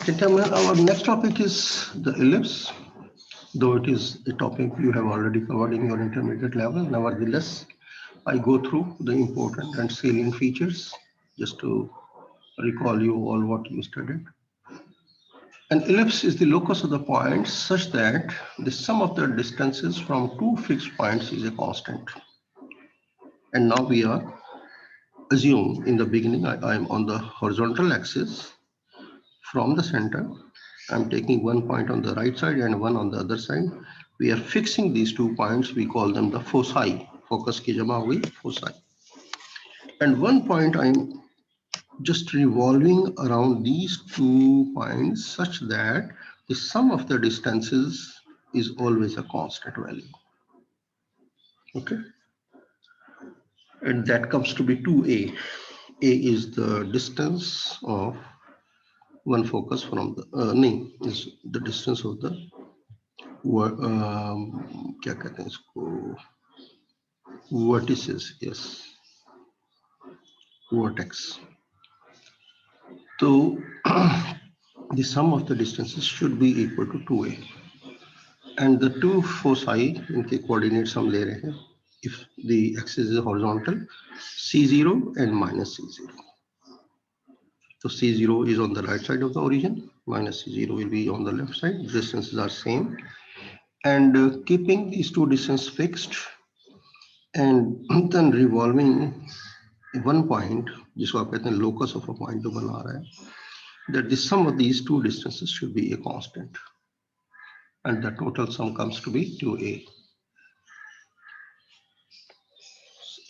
Gentlemen, our next topic is the ellipse, though it is a topic you have already covered in your intermediate level. Nevertheless, I go through the important and salient features just to recall you all what you studied. An ellipse is the locus of the points such that the sum of the distances from two fixed points is a constant. And now we are assume in the beginning I am on the horizontal axis from the center. I'm taking one point on the right side and one on the other side. We are fixing these 2 points. We call them the foci. Focus ki jama hui foci. And one point I'm just revolving around these 2 points such that the sum of the distances is always a constant value. Okay. And that comes to be 2a. A is the distance of one focus from the name is the distance of the क्या कहते हैं इसको vertices, yes, vertex. So the sum of the distances should be equal to 2a, and the two foci इनके coordinates हम ले रहे हैं. If the axis is horizontal, c0 and minus c0. So c0 is on the right side of the origin, minus c0 will be on the left side. Distances are same, and keeping these two distances fixed and then revolving one point, जिसको आप कहते हैं locus of a point जो बना रहा है, that the sum of these two distances should be a constant, and the total sum comes to be 2a.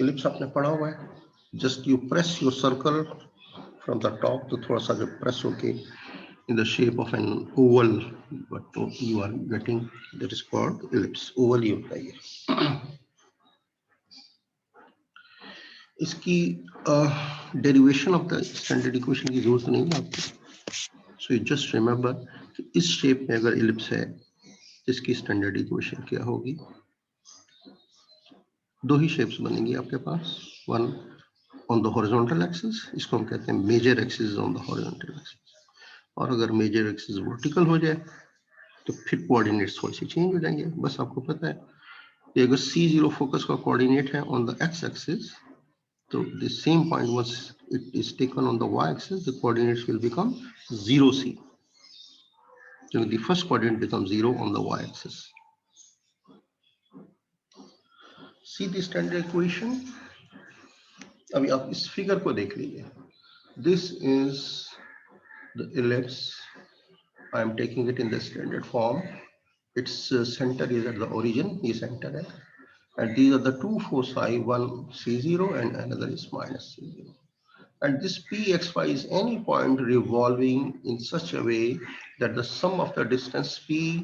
Ellipse आपने पढ़ा हुआ है. Just you press your circle from the top, तो थोड़ा सा जब press होके in the shape of an oval, but you are getting, that is called ellipse. Oval ही होता है ये. इसकी derivation of the standard equation की जरूरत नहीं है आपको. सो यू जस्ट रिमेंबर कि इस शेप में अगर इलिप्स है इसकी स्टैंडर्ड इक्वेशन क्या होगी. दो ही शेप्स बनेंगी आपके पास. One on the horizontal axis, इसको हम कहते हैं major axis on the horizontal axis, और अगर मेजर एक्सिस वर्टिकल हो जाए तो फिर कोऑर्डिनेट्स थोड़े से चेंज हो जाएंगे. बस आपको पता है कि अगर C0 फोकस का कोऑर्डिनेट है on the x axis, so the same point once it is taken on the y-axis, the coordinates will become 0c. So the first coordinate becomes 0 on the y-axis. See the standard equation. अभी आप इस figure को देख लीजिए. This is the ellipse. I am taking it in the standard form. Its center is at the origin. ये center है. And these are the two foci. One C0 and another is minus C0. And this pxy is any point revolving in such a way that the sum of the distance p,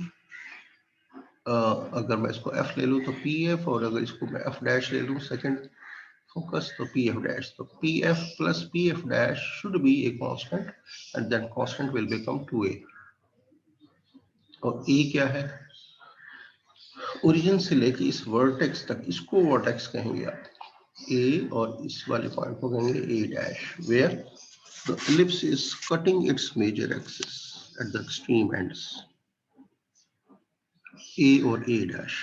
अगर मैं इसको f ले लूँ तो pf, और अगर इसको मैं f dash ले लूँ सेकंड फोकस तो pf dash, तो pf plus pf dash should be a constant, and then constant will become 2a. और a क्या है? ओरिजिन से लेके इस वर्टेक्स तक, इसको वर्टेक्स कहेंगे आप a, और इस वाले पॉइंट को कहेंगे a dash, where the ellipse is cutting its major axis at the extreme ends, A और A dash.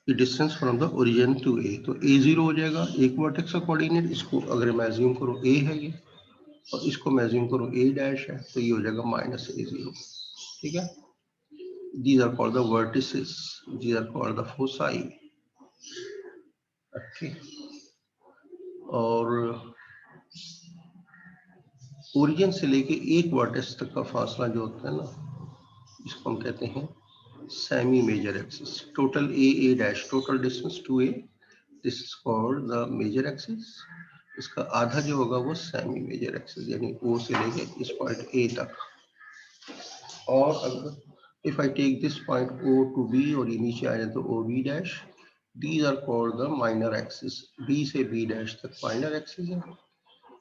The distance from the origin to A, तो A0 हो जाएगा एक वर्टेक्स का कोऑर्डिनेट. इसको अगर मैं अज्यूम करूँ A है ये, और इसको मैं अज्यूम करूँ A dash है, तो ये हो जाएगा माइनस A0. ठीक है. These are called the vertices. These are called the foci. Okay. और ओरिजिन से लेके एक वर्टेक्स तक का फासला जो होता है ना, इसको हम कहते हैं semi major axis. Total a dash, total distance 2a, this is called the major axis. इसका आधा जो होगा वो semi major axis, यानी O से लेके इस पॉइंट A तक. और अगर if I take this point O to B और ये नीचे आ जाए तो OB dash, these are called the minor axis. B से B dash तक minor axis है.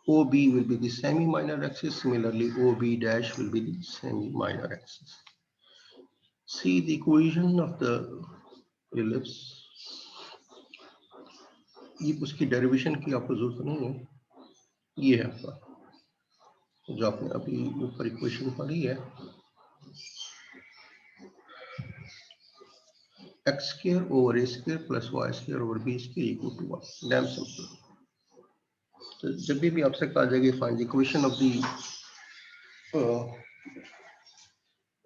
OB will be the semi minor axis. Similarly, OB dash will be the semi minor axis. See the equation of the ellipse. ये उसकी derivation की आपको जरूरत नहीं है. ये है आपका जो आपने अभी ऊपर इक्वेशन पढ़ी है, x square over a square plus y square over b square equal to 1. Dam simple. तो जब भी आपसे कहा जाएगा find the equation of the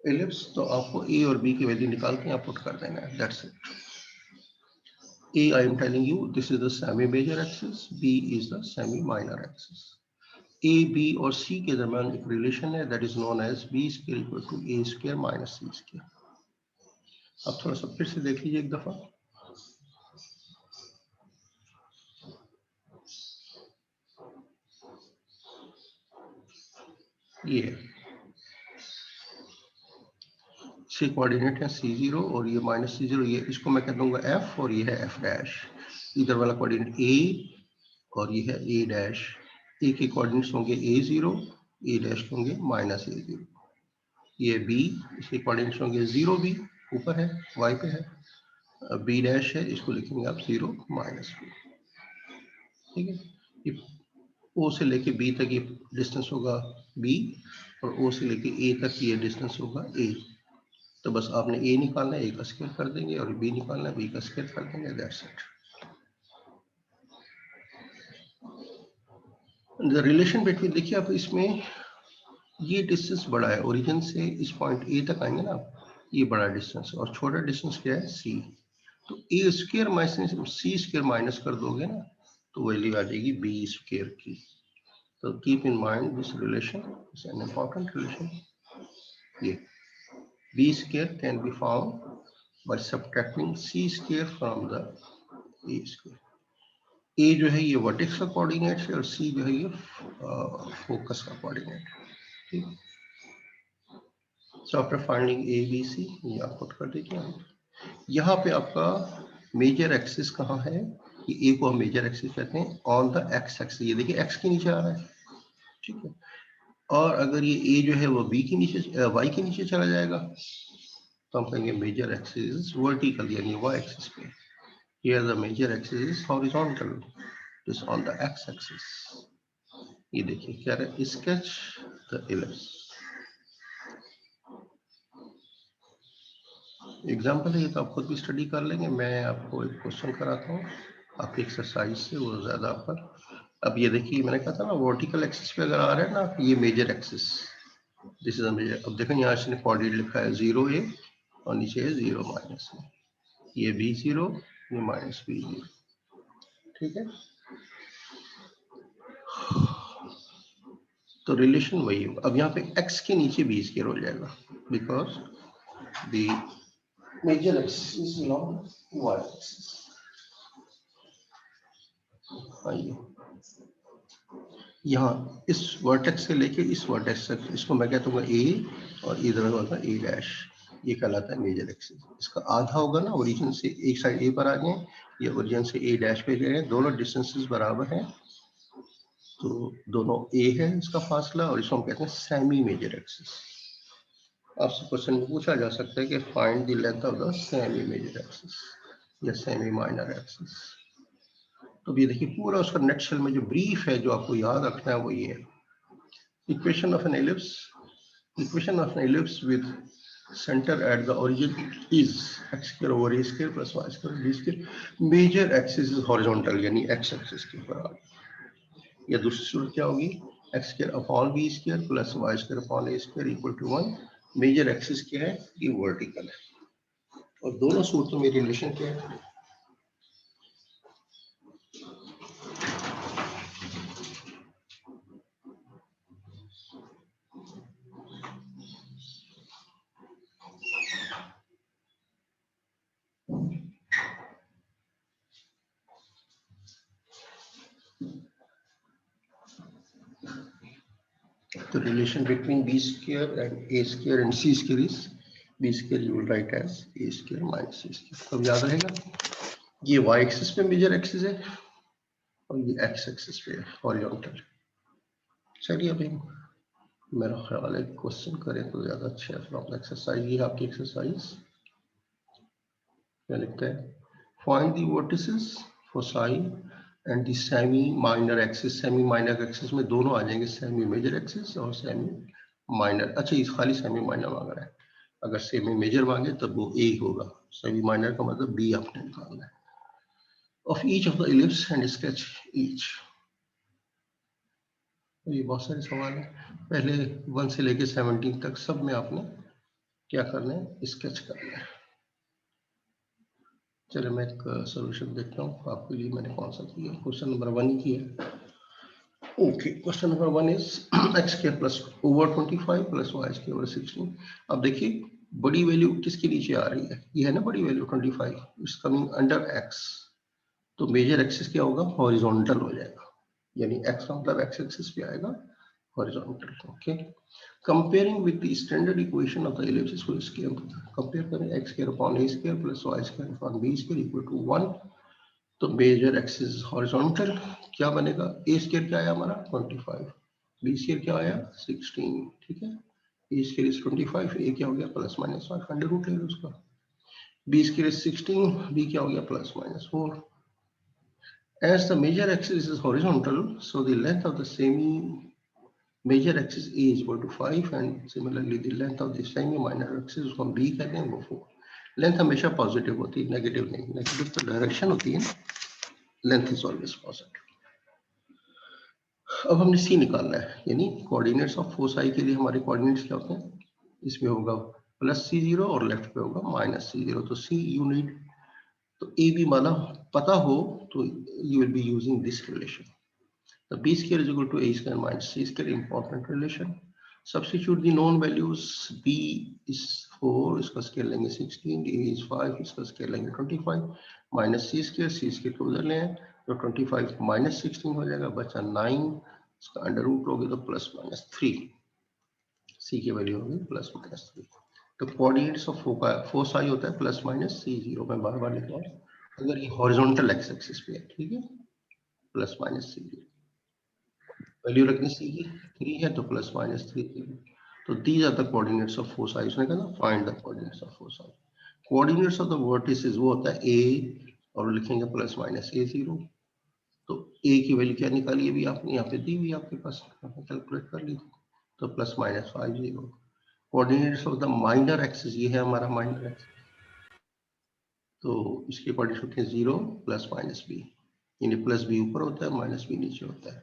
ellipse, तो आपको a और b की वैल्यू निकाल के यहाँ पुट कर देना है, that's it. a I am telling you this is the semi major axis, b is the semi minor axis. a b और c के दरम्यान एक रिलेशन है, that is known as b square equal to a square minus c square. अब थोड़ा सा फिर से देख लीजिए एक दफा। ये से कोऑर्डिनेट है c0 और ये माइनस c0, ये इसको मैं कह दूंगा f और ये है f डैश। इधर वाला कोऑर्डिनेट a और ये है a डैश। a के कोऑर्डिनेट्स होंगे a0, a डैश होंगे माइनस a0। ये b, इसके कोऑर्डिनेट्स होंगे 0b, ऊपर है y पे है, b डैश है, इसको लिखेंगे आप 0 माइनस b। ठीक है, ये o से लेके b तक ये डिस्टेंस होगा b और o से लेके a तक ये डिस्टेंस होगा a। तो बस आपने a निकालना है, a का स्क्वायर कर देंगे, और b निकालना है, b का स्क्वायर कर देंगे, that's it. The relation between, देखिए आप इसमें ये डिस्टेंस बड़ा है, ओरिजिन से इस पॉइंट a तक आएंगे ना, ये बड़ा डिस्टेंस और छोटा डिस्टेंस क्या है c। तो a square minus c square minus कर दोगे ना, तो वैल्यू आ जाएगी b स्क्वायर की। तो keep in mind this relation is an important relation. ये b square can be found by subtracting c square from the a square। a जो है ये वर्टेक्स का कोऑर्डिनेट है और c जो है ये फोकस का कोऑर्डिनेट है। ठीक, so after finding a b c, ये आप पुट कर दीजिए। यहाँ पे आपका मेजर एक्सिस कहाँ है, ये a को हम मेजर एक्सिस कहते हैं, ऑन द एक्स एक्सिस। ये देखिए x के नीचे आ रहा है, ठीक है। और अगर ये a जो है वो b के नीचे y के नीचे चला जाएगा, तो हम कहेंगे मेजर एक्सिस वर्टिकल, यानी y एक्सिस पे। Here the major axis is horizontal, it is on the x-axis। ये देखिए क्या है, sketch the ellipse। एग्जाम्पल है, ये तो आप खुद भी स्टडी कर लेंगे, मैं आपको एक क्वेश्चन कराता हूँ आपकी एक्सरसाइज से, वो ज्यादा पर। अब ये देखिए मैंने कहा था ना वर्टिकल एक्सिस पे अगर आ रहा है ना, ये major axis, this is the major. अब देखो यहाँ से कोऑर्डिनेट लिखा है 0a और नीचे है 0 माइनस, ये b0, ये माइनस b0, ठीक है। तो रिलेशन वही होगा। अब यहाँ पे x के नीचे b स्क्वायर हो जाएगा, because the major axis is along y axis. आइए यहाँ इस वर्टेक्स से लेके इस वर्टेक्स तक, इसको मैं कहता हूँ a और इधर होगा a डैश, ये कहलाता है मेजर एक्सिस। इसका आधा होगा ना, ओरिजिन से एक साइड a पर आ जाए, ये ओरिजिन से a डैश पे गए, दोनों डिस्टेंसेस बराबर हैं, तो दोनों a है इसका फासला, और इसको हम कहते हैं सेमी मेजर एक्सिस। आपसे क्वेश्चन में पूछा जा सकता है कि find the length of the semi major axis या सेमी माइनर एक्सिस। तो ये देखिए पूरा उसका नेटशेल में जो ब्रीफ है, जो आपको याद रखना है वो ये है। Equation of an ellipse, equation of an ellipse with centre at the origin is x square over a square plus y square b square. Major axis is horizontal, यानी x एक्सिस के ऊपर आ गया। या दूसरी सूरत क्या होगी, x square upon b square plus y square upon a square equal to 1। Major axis क्या है, ये वर्टिकल है, और दोनों सूरतों में रिलेशन क्या है, the relation between b square and a square and c square is b square you will write as a square minus c square। अब याद रहेगा, ये y एक्सिस पे मेजर एक्सिस है और ये x एक्सिस पे हॉरिजॉन्टल। चलिए अभी मेरा ख्याल है क्वेश्चन करें तो ज्यादा अच्छा है। फ्रॉम एक्सरसाइज, ये आपकी एक्सरसाइज क्या लिखता है, find the vertices for sign and the semi minor axis, semi minor axis में दोनों आ जाएंगे, सेमी मेजर एक्सिस और सेमी माइनर। अच्छा ये खाली सेमी माइनर मांग रहा है, अगर सेमी मेजर मांगे तब वो ए होगा, सेमी माइनर का मतलब बी आपने निकालना है। Of each of the ellipse and sketch each. ये बहुत सारे सवाल हैं, पहले 1 से लेके 17 तक सब में आपने क्या करना है, स्केच करना है। चलिए मैं एक सोल्यूशन देखता हूँ आपके लिए, मैंने कौन सा किया, क्वेश्चन नंबर 1 ही किया। Okay, question number 1 is x square plus over 25 plus y square over 16। अब देखिए बड़ी वैल्यू किसके नीचे आ रही है, ये है ना बड़ी value 25, it's coming under x, तो मेजर एक्सिस क्या होगा, हॉरिजॉन्टल हो जाएगा, यानी x का मतलब x एक्सिस पे आएगा horizontal. Okay, comparing with the standard equation of the ellipse, इसको इसके कंपेयर करें, x square upon a square plus y square upon b square equal to 1, तो मेजर एक्सिस हॉरिजॉन्टल क्या बनेगा, ए स्क्वायर क्या आया हमारा 25, बी स्क्वायर क्या आया 16, ठीक है, ए स्क्वायर इज 25, ए क्या हो गया प्लस माइनस 5 अंडर रूट ले लो उसका, बी स्क्वायर इज 16, बी क्या हो गया plus minus 4। As the major axis is horizontal, so the length of the semi major axis A is equal to 5 and similarly the length of the semi minor axis उसको हम B कहते हैं वो 4। Length हमेशा positive होती है, negative नहीं, negative तो डायरेक्शन होती है, लेंथ इज ऑलवेज पॉजिटिव। अब हमने सी निकालना है, यानी कोऑर्डिनेट्स ऑफ फोसाई के लिए हमारे कोऑर्डिनेट्स क्या होते हैं, इसमें होगा प्लस C0 और लेफ्ट पे होगा माइनस C0, तो सी यूनिट, तो ए बी माना पता हो तो you will be using this relation, the b square is equal to a square minus c square, important relation. Substitute the known values, b is 4, इसका square लेंगे 16, a is 5, इसका square लेंगे 25, minus c square को उधर लें तो 25 minus 16 हो जाएगा, बचा 9, इसका अंडर रूट लोगे तो प्लस माइनस 3, c की वैल्यू होगी प्लस माइनस 3। तो कोऑर्डिनेट्स ऑफ फोसाई होता है प्लस माइनस C0, मैं बार बार लिख रहा हूँ, अगर ये हॉरिजॉन्टल एक्स एक्सिस पे है, ठीक है, प्लस माइनस C0, वैल्यू रखनी सी की 3 है तो प्लस माइनस 3, तो these are the coordinates of foci. उसने कहा ना find the coordinates of foci, coordinates of the vertices वो होता है a और लिखेंगे प्लस माइनस A0, तो a की वैल्यू क्या निकाली है, भी आपने यहाँ पे दी हुई आपके पास, आपने कैलकुलेट कर ली, तो plus minus 50। Coordinates of the minor axis, ये है हमारा माइनर एक्सिस, तो इसके कोऑर्डिनेट्स होते हैं 0 प्लस माइनस b, यानी प्लस b ऊपर होता है माइनस b नीचे होता है,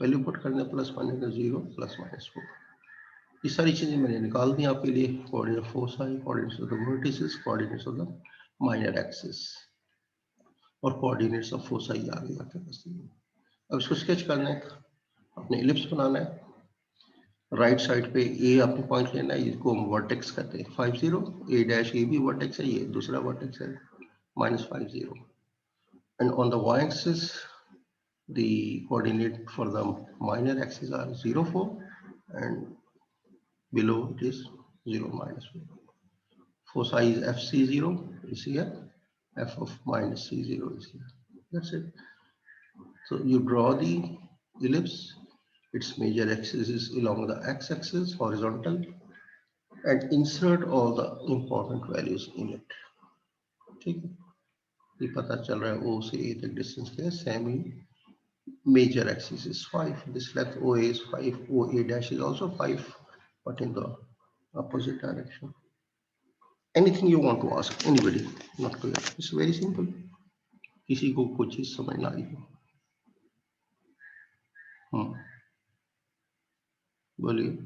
वैल्यू पुट करने प्लस माइनस 0 प्लस माइनस 4, ये सारी चीजें मैंने निकाल दी आपके लिए, coordinate of foci, coordinates of the vertices, coordinates of the minor axis और कोऑर्डिनेट्स ऑफ फोसाई आ गई आपके पास। अब इसको स्केच करना है, अपने इलिप्स बनाना है, राइट साइड पे ए आपने पॉइंट लेना है, इसको हम वर्टेक्स कहते हैं 50, ए डैश ये भी वर्टेक्स है, ये दूसरा वर्टेक्स है minus 50, and on the Y axis the coordinate for the minor axis are 0, 4 and below it is 0, minus 4. Foci is FC0 is here, f of minus C0 is here. That's it. So you draw the ellipse, its major axis is along the x-axis horizontal, and insert all the important values in it. ठीक है, ये पता चल रहा है O से A तक distance क्या है, semi major axis is 5, this length OA is 5, OA dash is also 5, but in the opposite direction. Anything you want to ask, anybody, not clear, it's very simple, किसी को कुछ चीज समझ ना आई हो, बोलिए,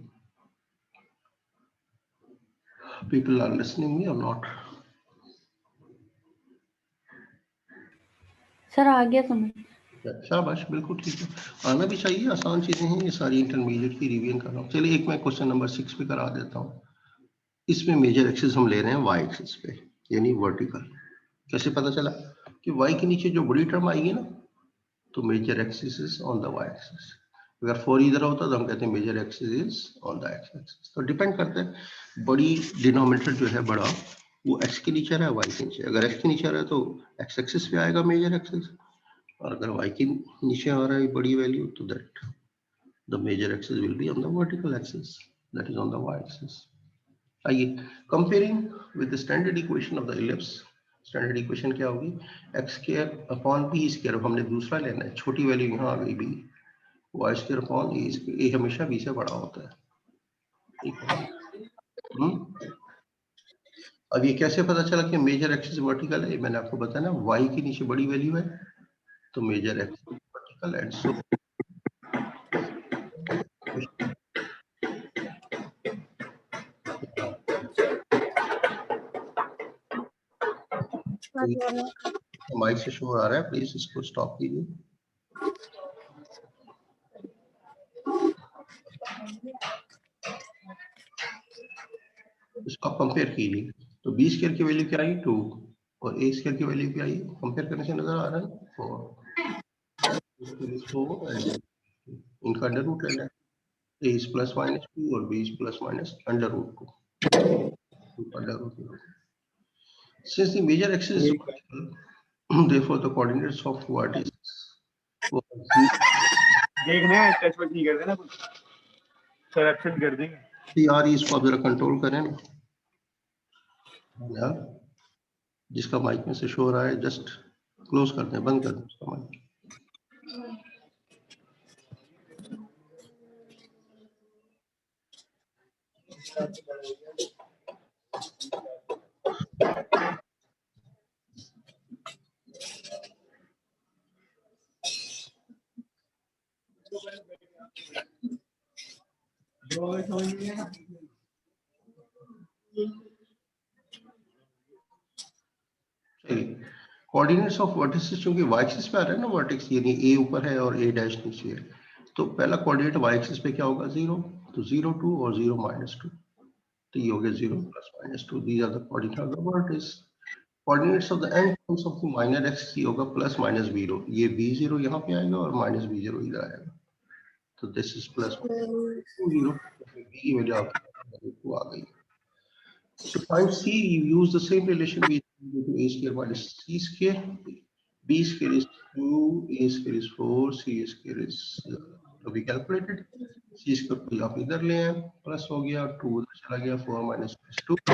people are listening me or not? Sir आ गया समझ, शाबाश, बिल्कुल ठीक है, आना भी चाहिए, आसान चीजें हैं ये सारी, इंटरमीडिएट की रिवीजन कर रहा हूँ। चलिए एक मैं क्वेश्चन नंबर 6 पे करा देता हूँ, इसमें मेजर एक्सिस हम ले रहे हैं वाई एक्सिस पे, यानी वर्टिकल। कैसे पता चला कि वाई के नीचे जो बड़ी टर्म आएगी ना, तो major axis is on the Y axis, अगर 4 इधर होता तो हम कहते हैं major axis is on the x axis. तो डिपेंड करता है, बड़ी डिनोमिनेटर जो है बड़ा, वो एक्स के नीचे रहा है वाई के नीचे, अगर एक्स के नीचे रहा है तो एक्स एक्सिस पे आएगा मेजर एक्सिस, और अगर वाई के नीचे आ रहा है बड़ी वैल्यू तो that the major axis will be on the vertical axis, that is on the Y axis. आइए, comparing with the standard equation of the ellipse, standard equation क्या होगी, X square upon B square, हमने दूसरा लेना है, छोटी value यहाँ आ गई B, Y square upon A square, A हमेशा बी से बड़ा होता है, ठीक है। अब ये कैसे पता चला कि मेजर एक्सिस वर्टिकल है, मैंने आपको बताया ना, वाई के नीचे बड़ी वैल्यू है तो major axis vertical and so mic से शोर आ रहा है, प्लीज इसको स्टॉप कीजिए। इसको आप कंपेयर कीजिए, तो बी स्क्वायर की वैल्यू क्या आई 2 और ए स्क्वायर की वैल्यू क्या आई, कंपेयर करने से नजर आ रहा है 4 एंड इनका अंडर रूट लेना है, ए इज प्लस माइनस 2 और B is plus minus under root 2 under root 2। Since the major axis is vertical, therefore the coordinates of vertices देखना है, टच मत नहीं कर देना, कुछ करप्शन कर देंगे यार, इसको आप जरा कंट्रोल करें ना यार, जिसका माइक में से शोर आए जस्ट क्लोज कर दें, बंद कर दें उसका माइक। कोऑर्डिनेट्स ऑफ वर्टिसेस चूंकि वाई एक्सिस पे आ रहा है ना, वर्टेक्स यानी ए ऊपर है और ए डैश नीचे है, तो पहला कोऑर्डिनेट वाई एक्सिस पे क्या होगा 0, तो 0 2 और 0 -2, तो ये हो गया 0 + -2, these are the coordinates of the vertices. Coordinates of the end points of the minor axis ये होगा +- b0, ये b0 यहाँ पे आएगा और -b0 इधर आएगा, तो दिस इज +2 b की वैल्यू आ गई। To find C, you use the same relation we do to a square minus c square. B square is 2, a square is 4, c square is to be calculated. C square को आप इधर ले आए, plus हो गया 2 उधर चला गया 4 minus 2, c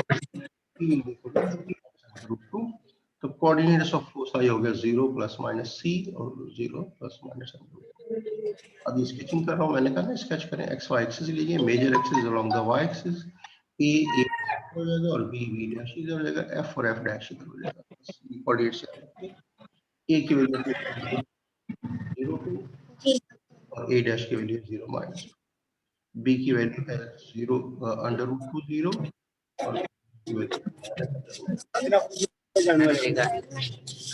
will be equal to 2 minus √2. तो कोऑर्डिनेट्स ऑफ फोसाई हो गया 0 ± c और 0 ± √2। अब स्केचिंग कर रहा हूँ, मैंने कहा ना स्केच करें, एक्स वाई एक्सिस लीजिए, major axis along the Y axis, A हो जाएगा और बी बी डैश इधर हो जाएगा, एफ और एफ डैश इधर हो जाएगा, कोऑर्डिनेट्स याद रखिए, ए की वैल्यू 0 2 और ए डैश की वैल्यू 0 -2, बी की वैल्यू है 0 √2 0 और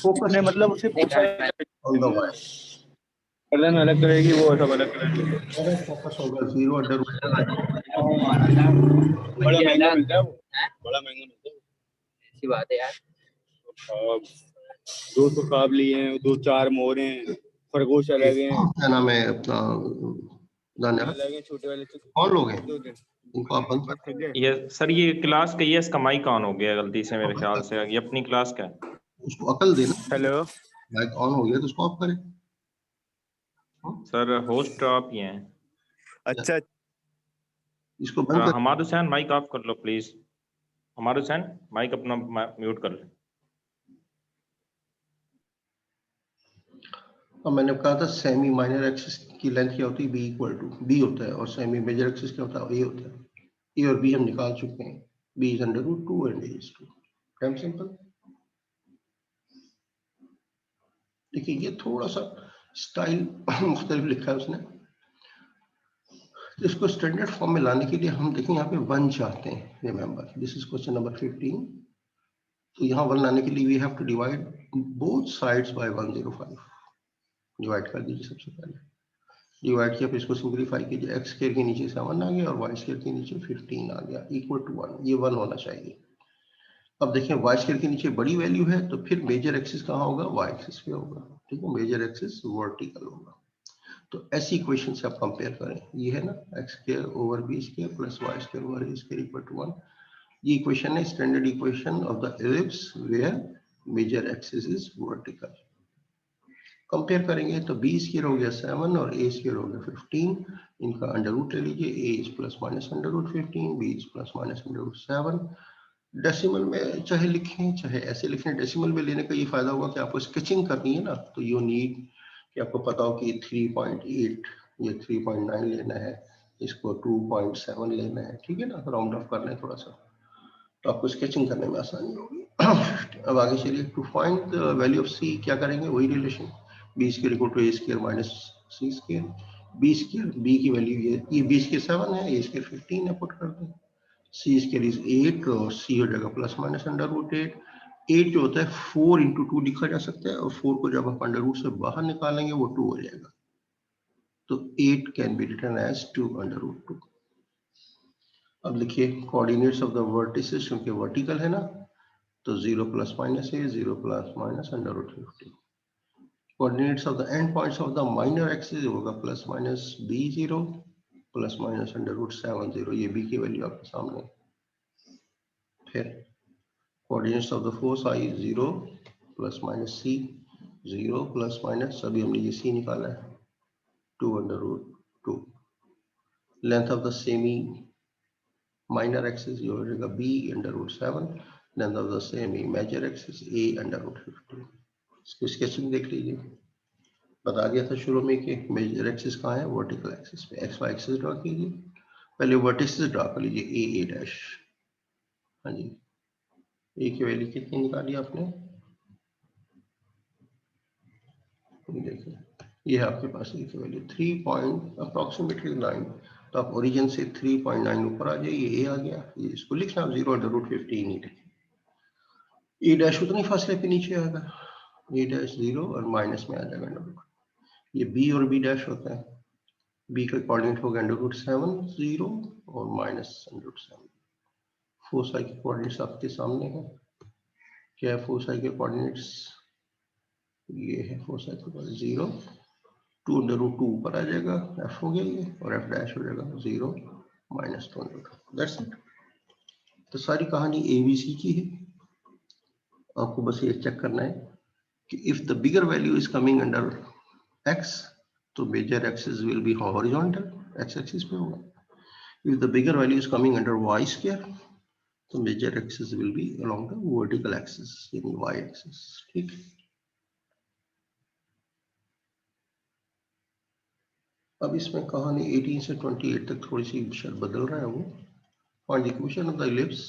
फोकस ने मतलब उसे पूछा ऑन द वाई, कलर अलग करेगी, वो सब अलग करेगी, फोकस होगा 0 √2, बड़ा महंगा मिलता है वो, बड़ा महंगा मिलता है, ऐसी बात है यार। दो तो ख्वाब लिए हैं, 2-4 मोर हैं, खरगोश अलग हैं, क्या नाम है अपना अलग हैं, छोटे वाले कौन लोग हैं इनको आप बंद कर, ये सर ये क्लास का ये इसका माइक ऑन हो गया गलती से मेरे ख्याल से, ये अपनी क्लास का है। उसको अकल देना, हेलो माइक ऑन हो गया तो उसको ऑफ करें। सर होस्ट आप ही हैं। अच्छा इसको बंद कर, हमाद हुसैन माइक ऑफ कर लो प्लीज, हमाद हुसैन माइक अपना म्यूट कर ले। अब मैंने कहा था सेमी माइनर एक्सिस की लेंथ क्या होती है, बी इक्वल टू बी होता है, और सेमी मेजर एक्सिस क्या होता है, ए होता है, ए और बी हम निकाल चुके हैं, B is √2 and A is 2, time simple. देखिए ये थोड़ा सा स्टाइल मुख्तलिफ लिखा है उसने, इसको स्टैंडर्ड फॉर्म में लाने के लिए हम देखें यहाँ पे 1 चाहते हैं, remember this is question number 15, तो यहाँ 1 लाने के लिए we have to divide both sides by 105, divide कर दीजिए सबसे पहले, डिवाइड किया, फिर इसको सिंपलीफाई कीजिए, एक्स स्क्वायर के नीचे 7 आ गया और वाई स्क्वायर के नीचे 15 आ गया, इक्वल टू 1, ये 1 होना चाहिए। अब देखें वाई स्क्वायर के नीचे बड़ी वैल्यू है तो फिर मेजर एक्सिस कहाँ होगा, वाई एक्सिस पे होगा, ठीक है, मेजर एक्सिस वर्टिकल होगा। तो ऐसी इक्वेशन से आप कंपेयर करें, ये है ना X square over B square plus Y square over A square equal to 1, ये इक्वेशन है standard equation of the ellipse where major axis is vertical. Compare करेंगे तो बी स्क्वायर हो गया 7 और ए स्क्वायर हो गया 15, इनका अंडर रूट ले लीजिए, ए इज ± √15, बी इज ± √7, डेसिमल में चाहे लिखें चाहे ऐसे लिखें, डेसिमल में लेने का ये फायदा होगा कि आपको स्केचिंग करनी है ना, तो यू नीड कि आपको पता हो कि 3.8 ये 3.9 लेना है, इसको 2.7 लेना है, ठीक है ना, राउंड ऑफ करना है थोड़ा सा, तो आपको स्केचिंग करने में आसानी होगी। अब आगे चलिए, to find the value of C क्या करेंगे, वही relation B square equal to A square minus C square, B square B की वैल्यू ये बी स्क्वायर 7 है, ए स्क्वायर 15 है, पुट कर दें, सी स्क्वायर इज 8 और सी हो जाएगा प्लस माइनस अंडर रूट 8। 8 जो होता है 4 इंटू 2 लिखा जा सकता है, और 4 को जब आप अंडर रूट से बाहर निकालेंगे वो 2 हो जाएगा, तो 8 can be written as 2 under root 2। अब लिखिए कोऑर्डिनेट्स ऑफ द वर्टिसेस, क्योंकि वर्टिकल है ना, तो 0 प्लस माइनस है, 0 plus minus under root 50। Coordinates of the end points of the minor axis होगा plus minus b0 plus minus under root 70, ये b की वैल्यू आपके सामने। फिर coordinates of the foci 0 plus minus c, 0 plus minus, अभी हमने ये c निकाला है, 2 under root 2। Length of the semi minor axis जो हो जाएगा b under root 7, length of the semi major axis a under root 50। इसको स्केचिंग देख लीजिए, बता दिया था शुरू में कि मेजर एक्सिस कहाँ है, वर्टिकल एक्सिस पे, एक्स वाई एक्सिस ड्रा कीजिए, पहले वर्टिसेस ड्रा कर लीजिए ए डैश। हाँ जी, ए की वैल्यू कितनी निकाली आपने, देखिए ये है आपके पास ए की वैल्यू 3 पॉइंट अप्रोक्सीमेटली 9, तो आप ओरिजिन से 3.9 ऊपर आ जाइए, ए आ गया, ये इसको लिखना 0 अंडर रूट 15 ही लिखिए, ए डैश उतनी फासले पे नीचे आएगा, ए डैश 0 और माइनस में आ जाएगा अंडर रूट, ये बी और बी डैश होता है, बी का कोऑर्डिनेट होगा अंडर रूट 7 0 और माइनस अंडर रूट 7। फोसाई के कोऑर्डिनेट्स आपके सामने है, क्या है फोसाई के कोऑर्डिनेट्स, ये है फोसाई के कोऑर्डिनेट 0 2 अंडर रूट 2 ऊपर आ जाएगा, एफ हो गया ये, और एफ डैश हो जाएगा 0 माइनस 2 अंडर, दैट्स इट। तो सारी कहानी एबीसी की है, आपको बस ये चेक करना है कि if the bigger value is coming under X, तो major axis will be horizontal, X axis पे होगा, if the bigger value is coming under y square, तो major axis will be along the vertical axis यानी y axis, ठीक। अब इसमें कहानी 18 से 28 तक थोड़ी सी शायद बदल रहा है वो, find the equation of the ellipse,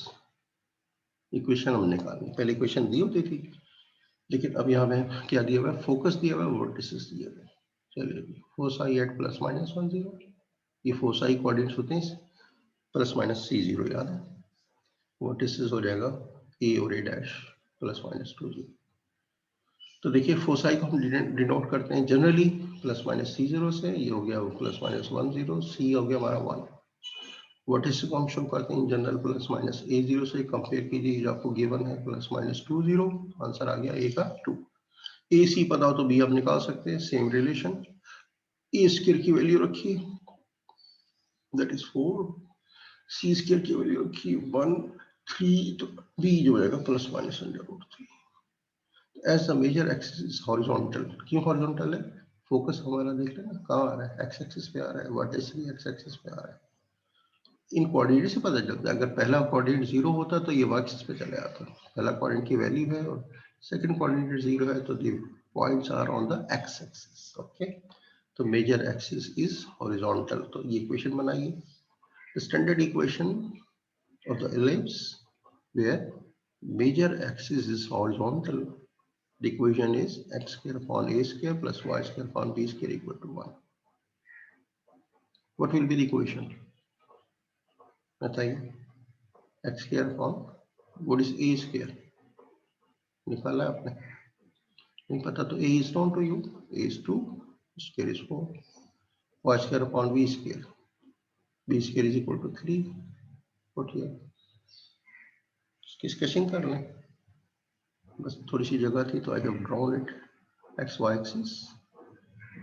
equation हमने निकाली, पहले इक्वेशन दी होती थी, लेकिन अब यहाँ में क्या दिया हुआ है, फोकस दिया हुआ है, वर्टिसेस दिए हुए हैं। चलिए फोसाई एट प्लस माइनस 1 0, ये फोसाई कोऑर्डिनेट्स होते हैं प्लस माइनस c0, याद है, वर्टिसेस हो जाएगा a और a डैश प्लस माइनस 2 0। तो देखिए फोसाई को हम डिनोट करते हैं जनरली प्लस माइनस c0 से, ये हो गया प्लस माइनस 1 0, c हो गया हमारा 1। वर्टिस को हम शो करते हैं जनरल प्लस माइनस a0 से, कंपेयर कीजिए जो आपको गिवन है प्लस माइनस 2 0, आंसर आ गया a का 2। ए सी पता हो तो बी आप निकाल सकते हैं, सेम रिलेशन, ए स्क्वायर की वैल्यू रखी दैट इज 4, सी स्क्वायर की वैल्यू रखी 1 3, तो बी जो हो जाएगा plus minus under root 3। As the major axis is horizontal, क्यों हॉरिजॉन्टल है, फोकस हमारा देख लेना कहाँ आ रहा है, एक्स एक्सिस पे आ रहा है, वर्टेक्स भी एक्स एक्सिस पे आ रहा है, इन कोऑर्डिनेट से पता चलता है, अगर पहला कोऑर्डिनेट 0 होता तो ये वाई एक्सिस पे चले आता, पहला कोऑर्डिनेट की वैल्यू है और सेकंड कोऑर्डिनेट 0 है, तो the points are on the x axis, okay. तो मेजर एक्सिस इज हॉरिजॉन्टल, तो ये इक्वेशन बनाइए, the standard equation of the ellipse where major axis is horizontal, the equation is x square upon a square plus y square upon b square equal to 1. What will be the equation? बताइए, x square upon what is a square, निकाला आपने, नहीं पता तो a is known to you, a is 2, square is 4, y square upon b square is equal to 3, put here, इसकी sketching कर लें, बस थोड़ी सी जगह थी तो I have drawn it, x y axis,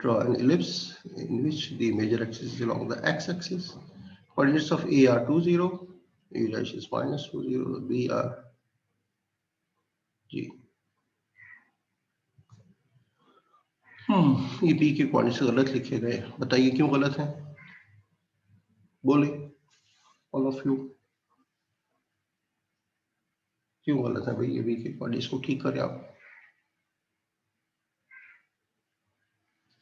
draw an ellipse in which the major axis is along the x-axis. Coordinates of A are 2 0, A dash is minus 2 0, B are G. ये B के coordinates गलत लिखे गए, बताइए क्यों गलत हैं, बोले ऑल ऑफ यू। क्यों गलत है भाई? ये बी के कोऑर्डिनेट, इसको ठीक करें आप।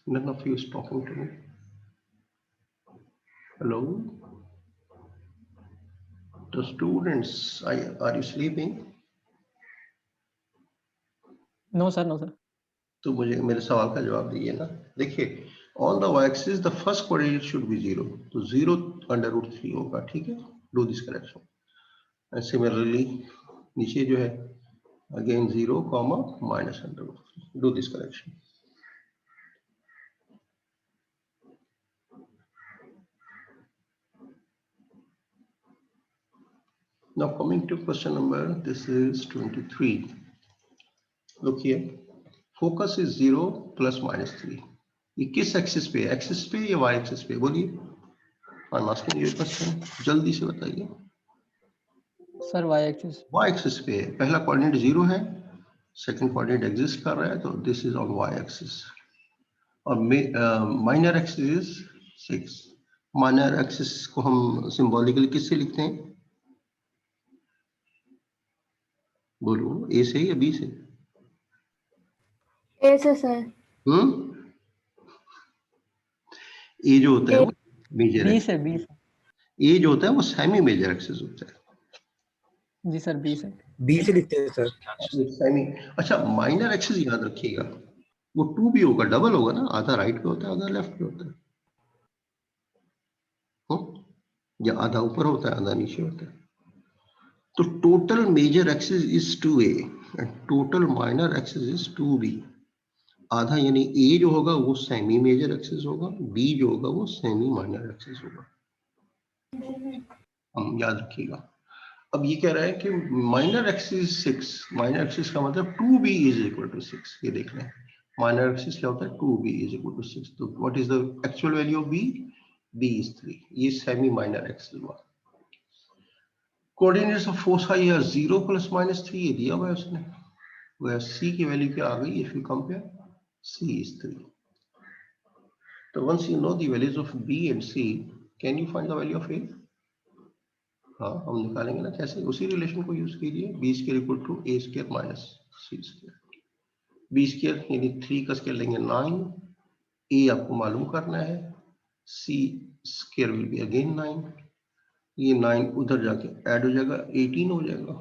None of you is talking to me. Hello? The students, are you sleeping? No sir, no sir. तो मुझे मेरे सवाल का जवाब दीजिए ना। देखिए, on the Y axis the first coordinate should be 0, तो 0 √3 होगा, ठीक है। Do this correction. And similarly नीचे जो है again 0, -√3, do this correction. Now coming to question number, this is 23. Look here, focus is 0 ± 3. ये किस एक्सिस पे है? एक्सिस पे या वाई एक्सिस पे? बोलिए, I am asking you question, जल्दी से बताइए। Sir y axis. Y axis पे है, पहला कोऑर्डिनेट 0 है, सेकंड कोऑर्डिनेट एग्जिस्ट कर रहा है, तो this is on Y axis. और minor axis is 6। Minor axis को हम सिंबॉलिकली किससे लिखते हैं? बोलो, ए से या बी से? ए से सर। ए जो होता है वो मेजर बी एक्सिस, से, बी से। ए जो होता है वो सेमी मेजर एक्सिस होता है। जी सर, बी से। बी से लिखते हैं सर। सेमी। अच्छा, माइनर एक्सिस याद रखिएगा, वो 2 भी होगा, डबल होगा ना, आधा राइट पे होता है, आधा लेफ्ट पे होता है। या आधा ऊपर होता है, आधा नीचे होता है। तो total major axis is 2a and total minor axis is 2b। आधा यानी ए जो होगा वो सेमी मेजर एक्सिस होगा, बी जो होगा वो सेमी माइनर एक्सिस होगा। हम याद रखिएगा। अब ये कह रहा है कि माइनर एक्सिस 6, माइनर एक्सिस का मतलब 2b = 6। ये देख लें, माइनर एक्सिस क्या होता है? 2b = 6। तो what is the actual value of b? b is 3। ये सेमी माइनर एक्सिस हुआ। कोऑर्डिनेट्स ऑफ फोसाई आर 0 ± 3, ये दिया हुआ है उसने। where c की वैल्यू क्या आ गई? If you compare, c is 3। तो once you know the values of b and c, can you find the value of a? हाँ, हम निकालेंगे ना। कैसे? उसी रिलेशन को यूज कीजिए, b² = a² - c²। b² यानी 3 का स्क्वायर लेंगे 9, a आपको मालूम करना है, c² विल बी अगेन 9, ये 9 उधर जाके ऐड हो जाएगा, 18 हो जाएगा,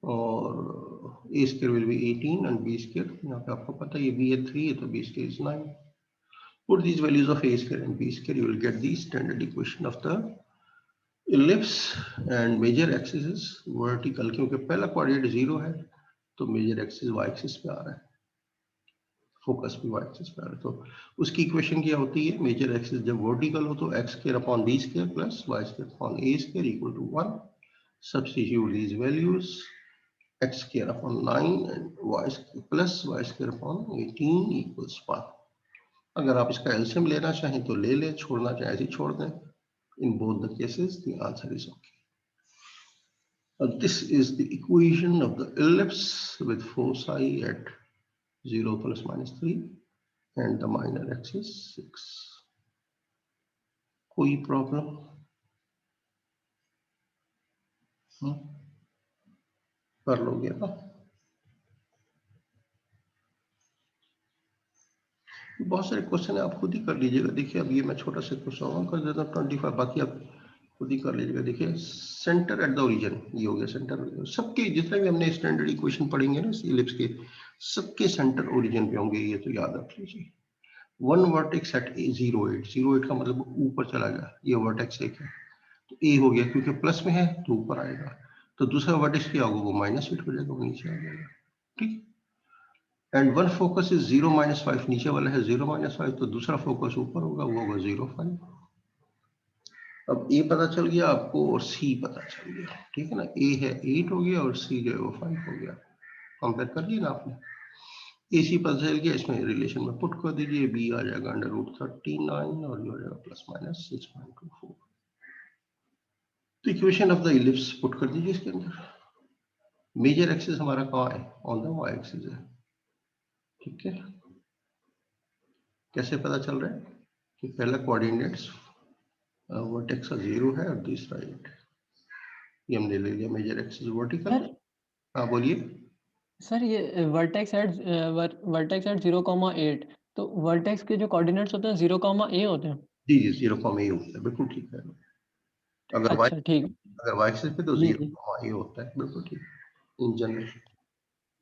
और a² will be 18 and b², यहाँ पे आपको पता है ये b है 3 है, तो b² is 9। Put these values of a² and b², you will get the standard equation of the ellipse and major axis is vertical, क्योंकि पहला कोऑर्डिनेट 0 है, तो मेजर एक्सिस y एक्सिस पे आ रहा है, फोकस भी y एक्सिस पे आ रहा है। तो उसकी इक्वेशन क्या होती है? मेजर एक्सिस जब वर्टिकल हो तो x² / b² + y² / a² = 1। Substitute these values, x² / 9 and y² + y² / 18 = 1। अगर आप इसका एलसीएम लेना चाहें तो ले लें, छोड़ना चाहें ऐसे ही छोड़ दें। In both the cases, the answer is okay. This is the equation of the ellipse with foci at 0 ± 3 and the minor axis 6. कोई प्रॉब्लम? कर लोगे ना? बहुत सारे क्वेश्चन है, आप खुद ही कर लीजिएगा। देखिए, अब ये मैं छोटा सा क्वेश्चन कर देता हूँ 25, बाकी आप खुद ही कर लीजिएगा। देखिए, सेंटर एट द ओरिजिन, ये हो गया सेंटर। सबके जितने भी हमने स्टैंडर्ड इक्वेशन पढ़ेंगे ना इलिप्स के, सबके सेंटर ओरिजिन पे होंगे, ये तो याद रख लीजिए। वन वर्टेक्स एट 0, 8 का मतलब ऊपर चला गया, ये वर्टेक्स एक है, तो ए हो गया, क्योंकि प्लस में है तो ऊपर आएगा। तो दूसरा वर्टेक्स क्या होगा? वो -8 हो जाएगा, वो नीचे आ जाएगा, ठीक। एंड वन फोकस इज 0 - 5, नीचे वाला है 0 - 5, तो दूसरा फोकस ऊपर होगा, वो होगा 0, 5। अब ए पता चल गया आपको और सी पता चल गया, ठीक है ना। ए है 8 हो गया और सी जो है वो 5 हो गया। कंपेयर कर लिया ना आपने, ए सी पता चल गया, इसमें रिलेशन में पुट कर दीजिए, बी आ जाएगा √39 और ये हो जाएगा ±6.24। तो equation of the ellipse put कर दीजिए इसके अंदर। मेजर एक्सिस हमारा कहाँ है? ऑन द वाई एक्सिस है, ठीक है। कैसे पता चल रहा है कि पहला कोऑर्डिनेट्स वर्टेक्स का 0 है और दूसरा 8, ये हमने ले लिया मेजर एक्सिस वर्टिकल। हाँ बोलिए। सर ये वर्टेक्स एट 0,8 तो वर्टेक्स के जो कोऑर्डिनेट्स होते हैं 0,a होते हैं। जी जी 0, ए होता है, बिल्कुल ठीक है। अगर वाई अच्छा ठीक अगर वाई एक्सिस पे तो जी 0, जी ए होता है, बिल्कुल ठीक। इन जनरल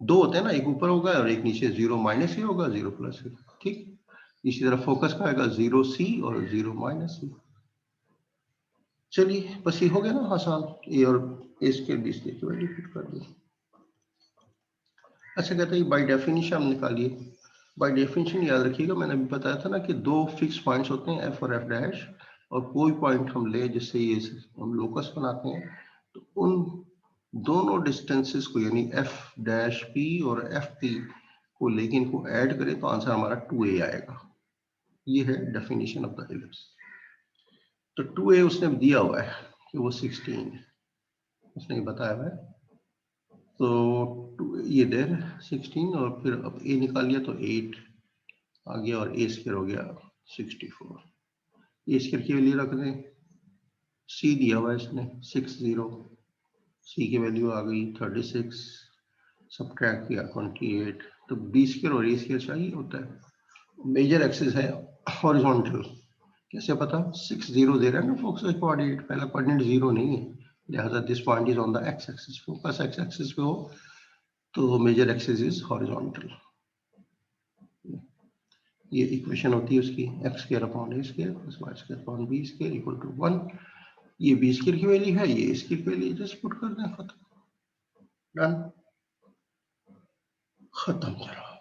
दो होते हैं ना, एक ऊपर होगा और एक नीचे, 0 - ए होगा, 0 + ए, ठीक। इसी तरह फोकस का आएगा 0C और 0 - ए। चलिए बस ये हो गया ना आसान, ए और ए स्केयर बी स्केयर की वैल्यू फिट कर दी। अच्छा कहते हैं बाय डेफिनेशन हम निकालिए। बाय डेफिनेशन याद रखिएगा, मैंने अभी बताया था ना कि दो फिक्स पॉइंट्स होते हैं एफ और एफ डैश, और कोई पॉइंट हम ले जिससे ये हम लोकस बनाते हैं, तो उन दोनों डिस्टेंसेस को यानी एफ डैश पी और एफ पी को लेके इनको ऐड करें तो आंसर हमारा 2a आएगा। ये है डेफिनेशन ऑफ द इलिप्स। तो 2a उसने दिया हुआ है कि वो 16 है, उसने बताया हुआ है। तो ये देर 16 और फिर अब a निकाल लिया तो 8 आ गया और a स्क्वायर हो गया 64। a स्क्वायर की वैल्यू रख दें, c दिया हुआ है इसने 60, c की वैल्यू आ गई 36, सब्ट्रैक्ट किया 28, तो b स्क्वायर और a स्क्वायर चाहिए होता है। मेजर एक्सिस है हॉरिजॉन्टल, कैसे पता? 60 दे रहा है ना फोकस कोऑर्डिनेट, पहला कोऑर्डिनेट 0 नहीं है, लिहाजा this point is on the x axis. Focus x axis पे हो तो मेजर एक्सिस इज हॉरिजॉन्टल। ये इक्वेशन होती है उसकी, x square upon a square plus y square upon b square equal to 1। ये b स्क्वायर की वैल्यू है, ये a स्क्वायर की वैल्यू, जस्ट पुट कर दें, खत्म, डन, खत्म। जनाब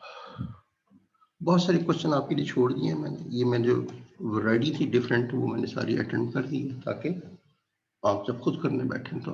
बहुत सारे क्वेश्चन आपके लिए छोड़ दिए हैं मैंने, ये मैंने जो वैरायटी थी डिफरेंट वो मैंने सारी अटेंड कर दी है, ताकि आप जब खुद करने बैठे तो